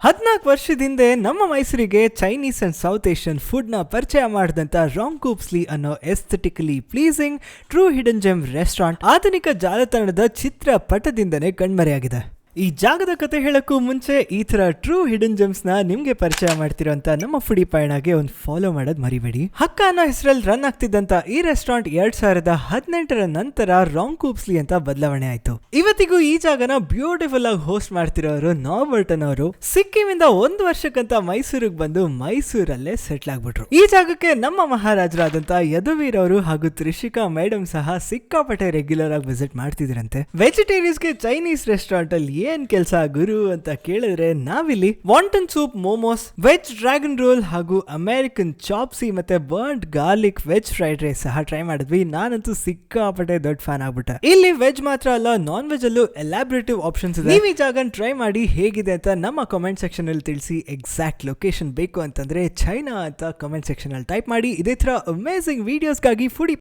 14 ವರ್ಷದ ನಮ್ಮ ಮೈಸೂರಿಗೆ Chinese and South Asian food ನ ಪರಿಚಯ ಮಾಡಿದಂತ ರಾಂಗ್ ಕೂಪ್ಸ್ಲಿ ಅನ್ನೋ aesthetically pleasing true hidden gem restaurant ಆಧುನಿಕ ಜಾಲತಾಣದ ಚಿತ್ರಪಟದಿಂದನೇ ಕಣ್ಮರೆಯಾಗಿದೆ. ಈ ಜಾಗದ ಕತೆ ಹೇಳಕ್ಕೂ ಮುಂಚೆ ಈ ತರ ಟ್ರೂ ಹಿಡನ್ ಜೆಮ್ಸ್ ನ ನಿಮ್ಗೆ ಪರಿಚಯ ಮಾಡ್ತಿರೋಂತ ನಮ್ಮ ಫುಡಿ ಪಯಣಗೆ ಒಂದು ಫಾಲೋ ಮಾಡೋದ್ ಮರಿಬೇಡಿ. ಹಕ್ಕ ಅನ್ನೋ ಹೆಸರಲ್ಲಿ ರನ್ ಆಗ್ತಿದ್ದಂತ ಈ ರೆಸ್ಟೋರೆಂಟ್ 2018 ನಂತರ ರಾಂಗ್ ಕೂಪ್ಸ್ಲಿ ಅಂತ ಬದಲಾವಣೆ ಆಯ್ತು. ಇವತ್ತಿಗೂ ಈ ಜಾಗನ ಬ್ಯೂಟಿಫುಲ್ ಆಗಿ ಹೋಸ್ಟ್ ಮಾಡ್ತಿರೋರು ನಾರ್ಬರ್ಟನ್ ಅವರು ಸಿಕ್ಕಿಮಿಂದ 1 ವರ್ಷಕ್ಕಂತ ಮೈಸೂರಿಗೆ ಬಂದು ಮೈಸೂರಲ್ಲೇ ಸೆಟ್ಲ್ ಆಗ್ಬಿಟ್ರು. ಈ ಜಾಗಕ್ಕೆ ನಮ್ಮ ಮಹಾರಾಜರಾದಂತ ಯದುವೀರ್ ಅವರು ಹಾಗೂ ತ್ರಿಷಿಕಾ ಮೇಡಮ್ ಸಹ ಸಿಕ್ಕಾಪಟ್ಟೆ ರೆಗ್ಯುಲರ್ ಆಗಿ ವಿಸಿಟ್ ಮಾಡ್ತಿದ್ರಂತೆ. ವೆಜಿಟೇರಿಯನ್ಸ್ಗೆ ಚೈನೀಸ್ ರೆಸ್ಟೋರೆಂಟ್ ಅಲ್ಲಿ ಏನ್ ಕೆಲಸ ಗುರು ಅಂತ ಕೇಳಿದ್ರೆ ನಾವಿಲ್ಲಿ wonton soup, momos, veg dragon roll ಹಾಗೂ ಅಮೆರಿಕನ್ ಚಾಪ್ಸಿ ಮತ್ತೆ burned garlic veg fried rice ಸಹ ಟ್ರೈ ಮಾಡಿದ್ವಿ. ನಾನಂತೂ ಸಿಕ್ಕಾಪಟ್ಟೆ ದೊಡ್ಡ ಫ್ಯಾನ್ ಆಗ್ಬಿಟ್ಟೆ. ಇಲ್ಲಿ ವೆಜ್ ಮಾತ್ರ ಅಲ್ಲ, ನಾನ್ ವೆಜ್ ಅಲ್ಲೂ ಎಲಾಬ್ರೇಟಿವ್ ಆಪ್ಷನ್ಸ್ ಇದೆ. ನೀವು ಈ ಜಾಗನ ಟ್ರೈ ಮಾಡಿ ಹೇಗಿದೆ ಅಂತ ನಮ್ಮ ಕಾಮೆಂಟ್ ಸೆಕ್ಷನ್ ಅಲ್ಲಿ ತಿಳಿಸಿ. ಎಕ್ಸಾಕ್ಟ್ ಲೊಕೇಶನ್ ಬೇಕು ಅಂತಂದ್ರೆ ಚೈನಾ ಅಂತ ಕಾಮೆಂಟ್ ಸೆಕ್ಷನ್ ಅಲ್ಲಿ ಟೈಪ್ ಮಾಡಿ. ಇದೇ ತರ ಅಮೇಸಿಂಗ್ ವಿಡಿಯೋಸ್ಗಾಗಿ ಫುಡಿ